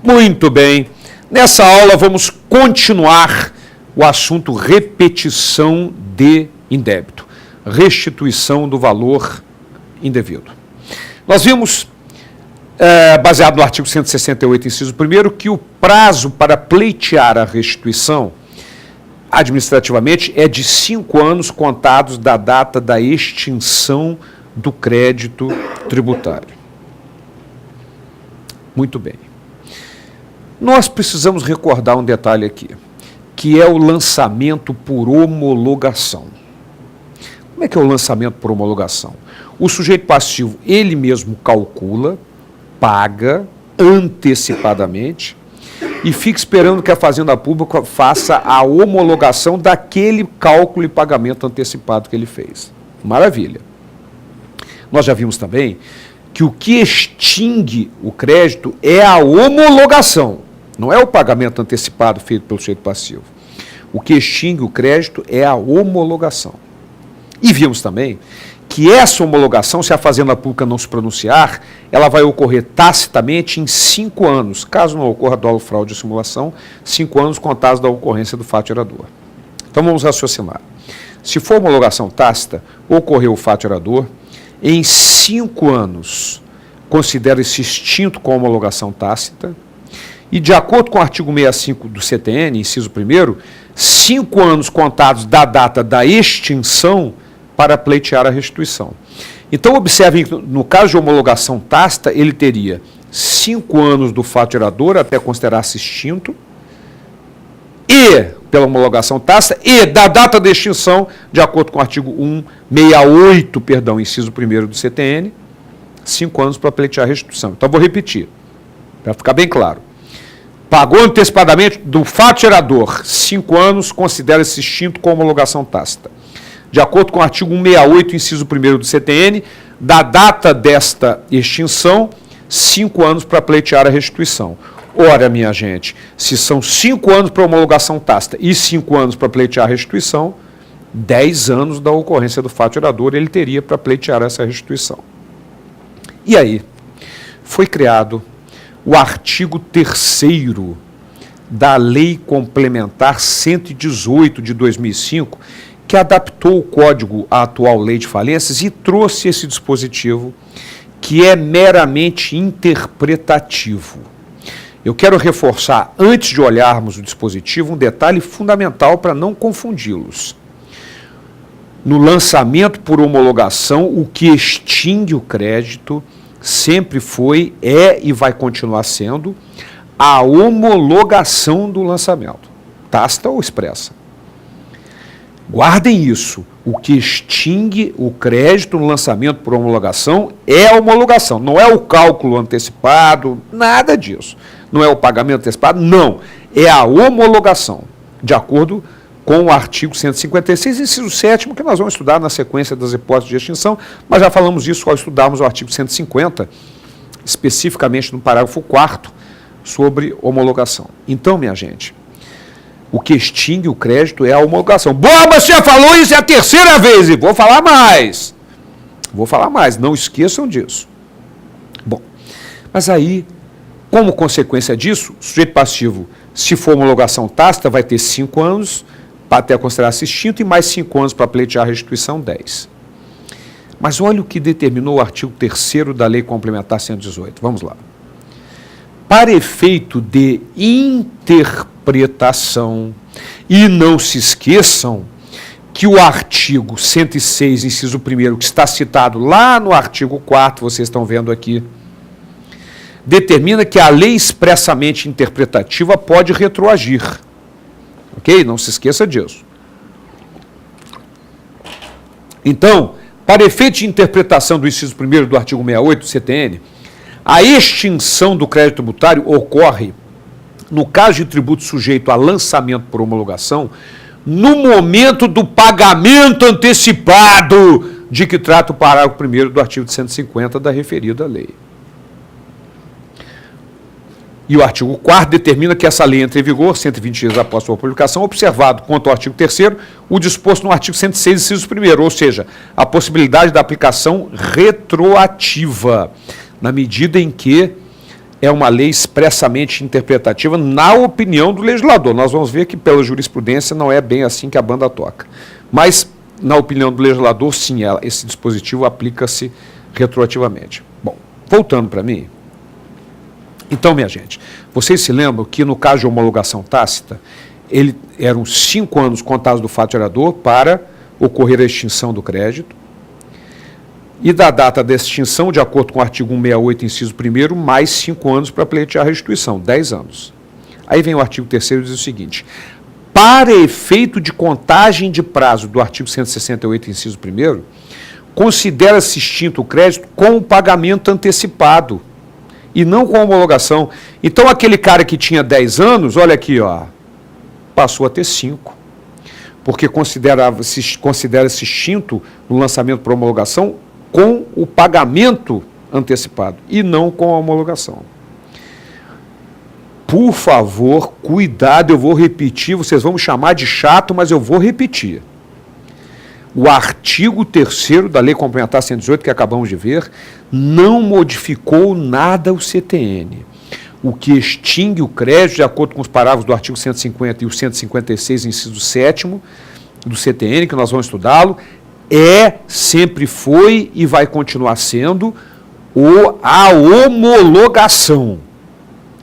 Muito bem. Nessa aula vamos continuar o assunto repetição de indébito, restituição do valor indevido. Nós vimos, baseado no artigo 168, inciso 1º, que o prazo para pleitear a restituição administrativamente é de 5 anos contados da data da extinção do crédito tributário. Muito bem. Nós precisamos recordar um detalhe aqui, que é o lançamento por homologação. Como é que é o lançamento por homologação? O sujeito passivo, ele mesmo calcula, paga antecipadamente e fica esperando que a Fazenda Pública faça a homologação daquele cálculo e pagamento antecipado que ele fez. Maravilha. Nós já vimos também que o que extingue o crédito é a homologação, não é o pagamento antecipado feito pelo sujeito passivo. O que extingue o crédito é a homologação. E vimos também que essa homologação, se a Fazenda Pública não se pronunciar, ela vai ocorrer tacitamente em 5 anos, caso não ocorra dolo, fraude ou simulação, 5 anos contados da ocorrência do fato gerador. Então vamos raciocinar. Se for homologação tácita, ocorreu o fato gerador, em 5 anos considera-se extinto com homologação tácita, e de acordo com o artigo 65 do CTN, inciso 1º, 5 anos contados da data da extinção para pleitear a restituição. Então, observem que no caso de homologação tácita, ele teria 5 anos do fato gerador até considerar-se extinto, e, pela homologação tácita, e da data de extinção, de acordo com o artigo 168, inciso 1º do CTN, 5 anos para pleitear a restituição. Então, vou repetir, para ficar bem claro. Pagou antecipadamente do fato gerador, 5 anos, considera-se extinto com homologação tácita. De acordo com o artigo 168, inciso 1º do CTN, da data desta extinção, 5 anos para pleitear a restituição. Ora, minha gente, se são 5 anos para homologação tácita e 5 anos para pleitear a restituição, 10 anos da ocorrência do fato gerador ele teria para pleitear essa restituição. E aí, foi criado o artigo 3º da Lei Complementar 118 de 2005, que adaptou o Código à atual Lei de Falências e trouxe esse dispositivo que é meramente interpretativo. Eu quero reforçar, antes de olharmos o dispositivo, um detalhe fundamental para não confundi-los. No lançamento por homologação, o que extingue o crédito sempre foi, é e vai continuar sendo a homologação do lançamento, tácita ou expressa. Guardem isso, o que extingue o crédito no lançamento por homologação é a homologação, não é o cálculo antecipado, nada disso. Não é o pagamento antecipado, não, é a homologação, de acordo com o artigo 156, inciso 7º, que nós vamos estudar na sequência das hipóteses de extinção, mas já falamos disso ao estudarmos o artigo 150, especificamente no parágrafo 4º, sobre homologação. Então, minha gente, o que extingue o crédito é a homologação. Bom, mas você já falou isso, é a 3ª vez, e vou falar mais. Vou falar mais, não esqueçam disso. Bom, mas aí, como consequência disso, o sujeito passivo, se for homologação tácita, vai ter 5 anos para até considerar-se extinto e mais 5 anos para pleitear a restituição, 10. Mas olha o que determinou o artigo 3º da Lei Complementar 118. Vamos lá. Para efeito de interpretação, e não se esqueçam que o artigo 106, inciso 1º, que está citado lá no artigo 4º, vocês estão vendo aqui, determina que a lei expressamente interpretativa pode retroagir. Ok? Não se esqueça disso. Então, para efeito de interpretação do inciso 1º do artigo 68 do CTN, a extinção do crédito tributário ocorre, no caso de tributo sujeito a lançamento por homologação, no momento do pagamento antecipado de que trata o parágrafo 1º do artigo 150 da referida lei. E o artigo 4º determina que essa lei entre em vigor 120 dias após sua publicação, observado, quanto ao artigo 3º, o disposto no artigo 106, inciso 1º, ou seja, a possibilidade da aplicação retroativa, na medida em que é uma lei expressamente interpretativa na opinião do legislador. Nós vamos ver que pela jurisprudência não é bem assim que a banda toca. Mas, na opinião do legislador, sim, esse dispositivo aplica-se retroativamente. Bom, voltando para mim. Então, minha gente, vocês se lembram que no caso de homologação tácita, eram 5 anos contados do fato gerador para ocorrer a extinção do crédito, e da data da extinção, de acordo com o artigo 168, inciso 1º, mais 5 anos para pleitear a restituição, 10 anos. Aí vem o artigo 3º e diz o seguinte: para efeito de contagem de prazo do artigo 168, inciso 1º, considera-se extinto o crédito com o pagamento antecipado e não com a homologação. Então, aquele cara que tinha 10 anos, olha aqui, ó, passou a ter 5, porque considera-se extinto no lançamento por homologação com o pagamento antecipado e não com a homologação. Por favor, cuidado, eu vou repetir, vocês vão me chamar de chato, mas eu vou repetir. O artigo 3º da Lei Complementar 118, que acabamos de ver, não modificou nada o CTN. O que extingue o crédito, de acordo com os parágrafos do artigo 150 e o 156, inciso 7º do CTN, que nós vamos estudá-lo, sempre foi e vai continuar sendo a homologação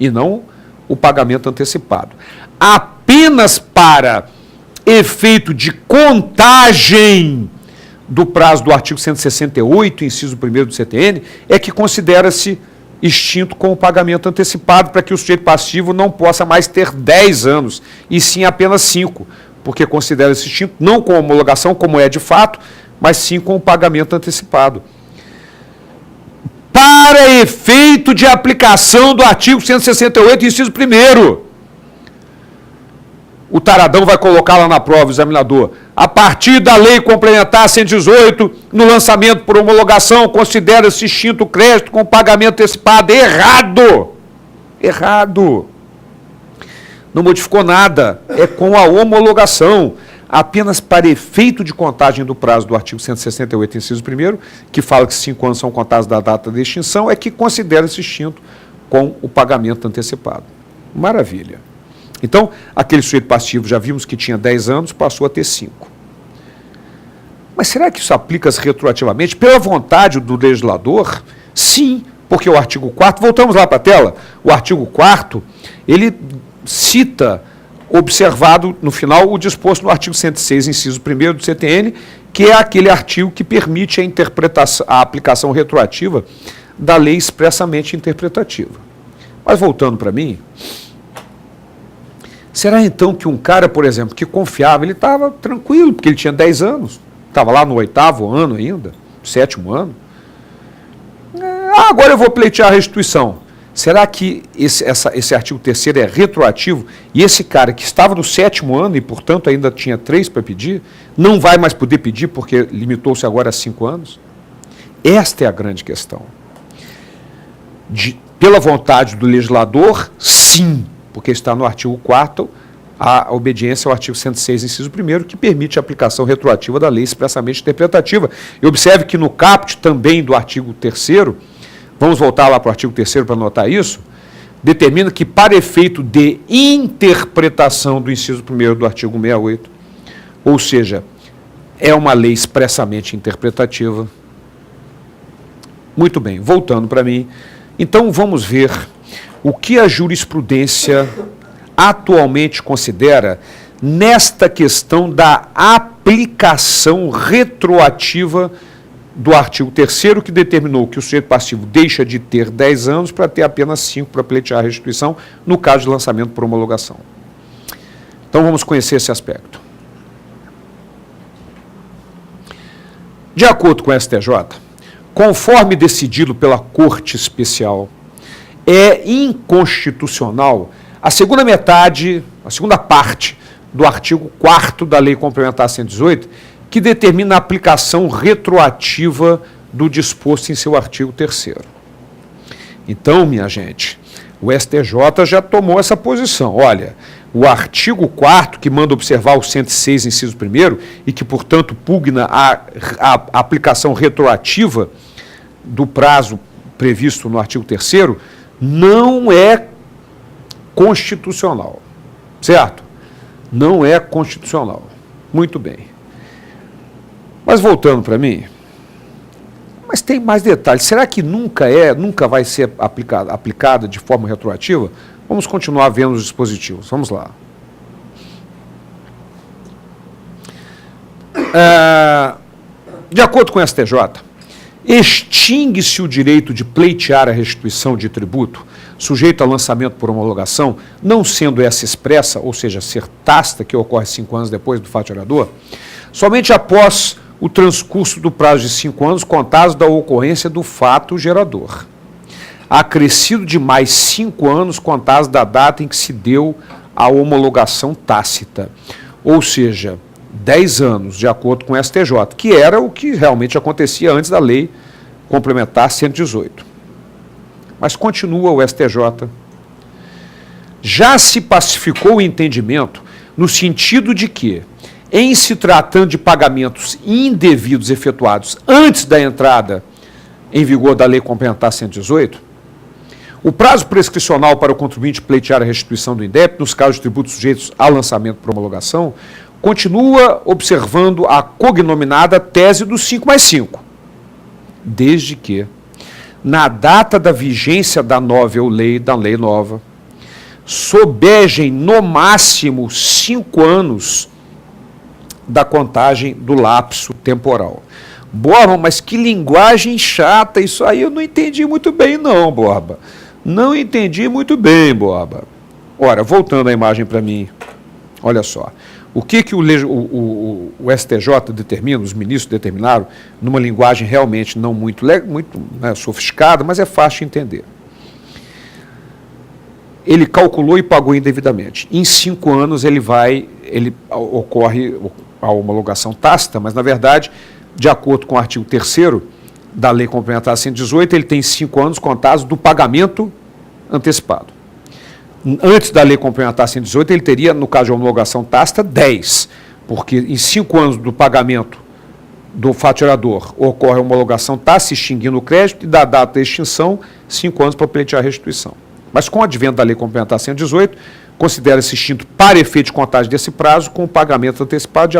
e não o pagamento antecipado. Apenas para efeito de contagem do prazo do artigo 168, inciso 1º do CTN, é que considera-se extinto com o pagamento antecipado, para que o sujeito passivo não possa mais ter 10 anos, e sim apenas 5, porque considera-se extinto não com homologação, como é de fato, mas sim com o pagamento antecipado. Para efeito de aplicação do artigo 168, inciso 1º. O taradão vai colocar lá na prova, o examinador. A partir da Lei Complementar 118, no lançamento por homologação, considera-se extinto o crédito com pagamento antecipado. Errado! Errado! Não modificou nada, é com a homologação. Apenas para efeito de contagem do prazo do artigo 168, inciso 1º, que fala que 5 anos são contados da data de extinção, é que considera-se extinto com o pagamento antecipado. Maravilha. Então, aquele sujeito passivo, já vimos que tinha 10 anos, passou a ter 5. Mas será que isso aplica-se retroativamente? Pela vontade do legislador? Sim, porque o artigo 4º, voltamos lá para a tela, o artigo 4º, ele cita, observado no final, o disposto no artigo 106, inciso 1º do CTN, que é aquele artigo que permite a aplicação retroativa da lei expressamente interpretativa. Mas voltando para mim, será então que um cara, por exemplo, que confiava, ele estava tranquilo, porque ele tinha 10 anos, estava lá no 8º ano ainda, 7º ano, agora eu vou pleitear a restituição. Será que esse artigo 3º é retroativo e esse cara que estava no 7º ano e, portanto, ainda tinha 3 para pedir, não vai mais poder pedir porque limitou-se agora a 5 anos? Esta é a grande questão. Pela vontade do legislador, sim, porque está no artigo 4º a obediência ao artigo 106, inciso 1º, que permite a aplicação retroativa da lei expressamente interpretativa. E observe que no caput também do artigo 3º, vamos voltar lá para o artigo 3º para anotar isso, determina que para efeito de interpretação do inciso 1º do artigo 168, ou seja, é uma lei expressamente interpretativa. Muito bem, voltando para mim, então vamos ver o que a jurisprudência atualmente considera nesta questão da aplicação retroativa do artigo 3º, que determinou que o sujeito passivo deixa de ter 10 anos para ter apenas 5 para pleitear a restituição, no caso de lançamento por homologação. Então vamos conhecer esse aspecto. De acordo com o STJ, conforme decidido pela Corte Especial, é inconstitucional a segunda parte do artigo 4º da Lei Complementar 118, que determina a aplicação retroativa do disposto em seu artigo 3º. Então, minha gente, o STJ já tomou essa posição. Olha, o artigo 4º, que manda observar o 106, inciso 1º, e que, portanto, pugna a aplicação retroativa do prazo previsto no artigo 3º, não é constitucional, certo? Não é constitucional. Muito bem. Mas voltando para mim, mas tem mais detalhes. Será que nunca vai ser aplicada de forma retroativa? Vamos continuar vendo os dispositivos. Vamos lá. De acordo com o STJ, extingue-se o direito de pleitear a restituição de tributo sujeito a lançamento por homologação, não sendo essa expressa, ou seja, ser tácita, que ocorre 5 anos depois do fato gerador, somente após o transcurso do prazo de 5 anos contados da ocorrência do fato gerador, acrescido de mais 5 anos contados da data em que se deu a homologação tácita, ou seja, 10 anos, de acordo com o STJ, que era o que realmente acontecia antes da Lei Complementar 118. Mas continua o STJ. Já se pacificou o entendimento no sentido de que, em se tratando de pagamentos indevidos efetuados antes da entrada em vigor da Lei Complementar 118, o prazo prescricional para o contribuinte pleitear a restituição do indébito, nos casos de tributos sujeitos a lançamento por homologação, continua observando a cognominada tese dos 5+5, desde que, na data da vigência da lei nova, sobejem no máximo 5 anos da contagem do lapso temporal. Borba, mas que linguagem chata, isso aí eu não entendi muito bem não, Borba. Não entendi muito bem, Borba. Ora, voltando a imagem para mim, olha só. O que o STJ determina, os ministros determinaram, numa linguagem realmente não muito sofisticada, mas é fácil de entender. Ele calculou e pagou indevidamente. Em 5 anos ocorre a homologação tácita, mas na verdade, de acordo com o artigo 3º da Lei Complementar 118, ele tem 5 anos contados do pagamento antecipado. Antes da Lei Complementar 118, ele teria, no caso de homologação tácita, 10, porque em 5 anos do pagamento do fato gerador ocorre a homologação tácita, extinguindo o crédito, e da data da extinção, 5 anos para pleitear a restituição. Mas com o advento da Lei Complementar 118, considera-se extinto para efeito de contagem desse prazo com o pagamento antecipado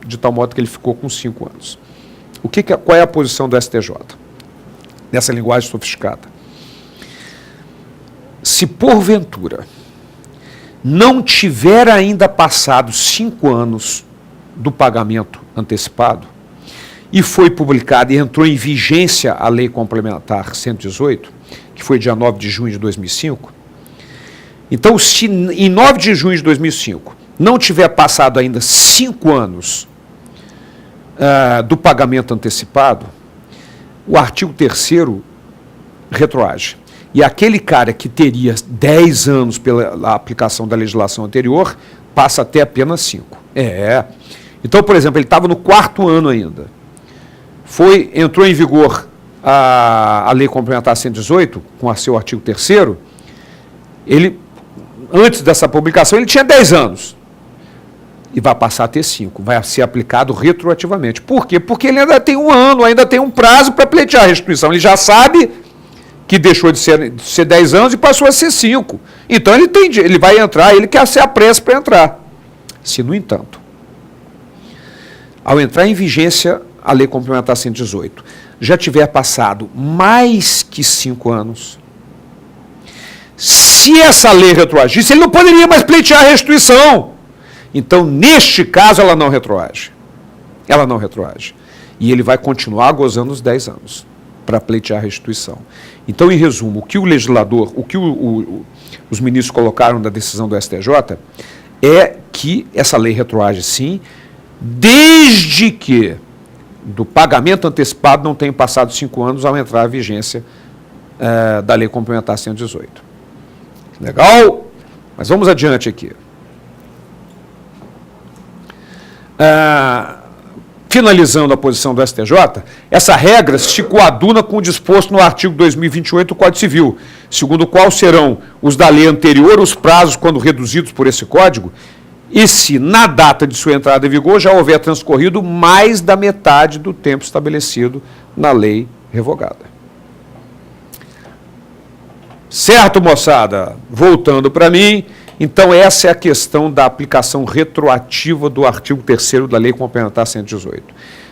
de tal modo que ele ficou com 5 anos. Qual é a posição do STJ nessa linguagem sofisticada? Se porventura não tiver ainda passado 5 anos do pagamento antecipado e foi publicada e entrou em vigência a Lei Complementar 118, que foi dia 9 de junho de 2005, então, se em 9 de junho de 2005 não tiver passado ainda 5 anos do pagamento antecipado, o artigo 3º retroage. E aquele cara que teria 10 anos pela aplicação da legislação anterior, passa até apenas 5. Então, por exemplo, ele estava no 4º ano ainda. Entrou em vigor a Lei Complementar 118, com o seu artigo 3º, antes dessa publicação, ele tinha 10 anos. E vai passar a ter 5. Vai ser aplicado retroativamente. Por quê? Porque ele ainda tem 1 ano, ainda tem um prazo para pleitear a restituição. Ele já sabe que deixou de ser 10 anos e passou a ser 5. Então ele vai entrar, ele quer ser a pressa para entrar. Se, no entanto, ao entrar em vigência a Lei Complementar 118, já tiver passado mais que 5 anos, se essa lei retroagisse, ele não poderia mais pleitear a restituição. Então, neste caso, ela não retroage. Ela não retroage. E ele vai continuar gozando os 10 anos para pleitear a restituição. Então, em resumo, o que o legislador, os ministros colocaram na decisão do STJ é que essa lei retroage sim, desde que do pagamento antecipado não tenham passado 5 anos ao entrar a vigência da Lei Complementar 118. Legal? Mas vamos adiante aqui. Finalizando a posição do STJ, essa regra se coaduna com o disposto no artigo 2028 do Código Civil, segundo o qual serão os da lei anterior os prazos quando reduzidos por esse código, e se na data de sua entrada em vigor já houver transcorrido mais da metade do tempo estabelecido na lei revogada. Certo, moçada? Voltando para mim, então essa é a questão da aplicação retroativa do artigo 3º da Lei Complementar 118.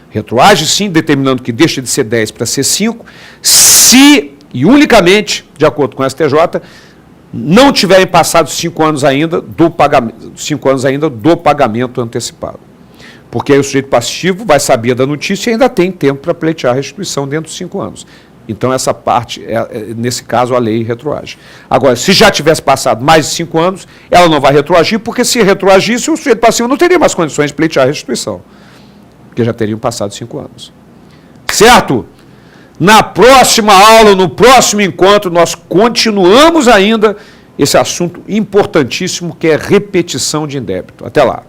Retroage sim, determinando que deixa de ser 10 para ser 5, se e unicamente, de acordo com o STJ, não tiverem passado 5 anos ainda do pagamento antecipado. Porque aí o sujeito passivo vai saber da notícia e ainda tem tempo para pleitear a restituição dentro dos 5 anos. Então, essa parte, nesse caso, a lei retroage. Agora, se já tivesse passado mais de 5 anos, ela não vai retroagir, porque se retroagisse, o sujeito passivo não teria mais condições de pleitear a restituição, porque já teriam passado 5 anos. Certo? Na próxima aula, no próximo encontro, nós continuamos ainda esse assunto importantíssimo, que é repetição de indébito. Até lá.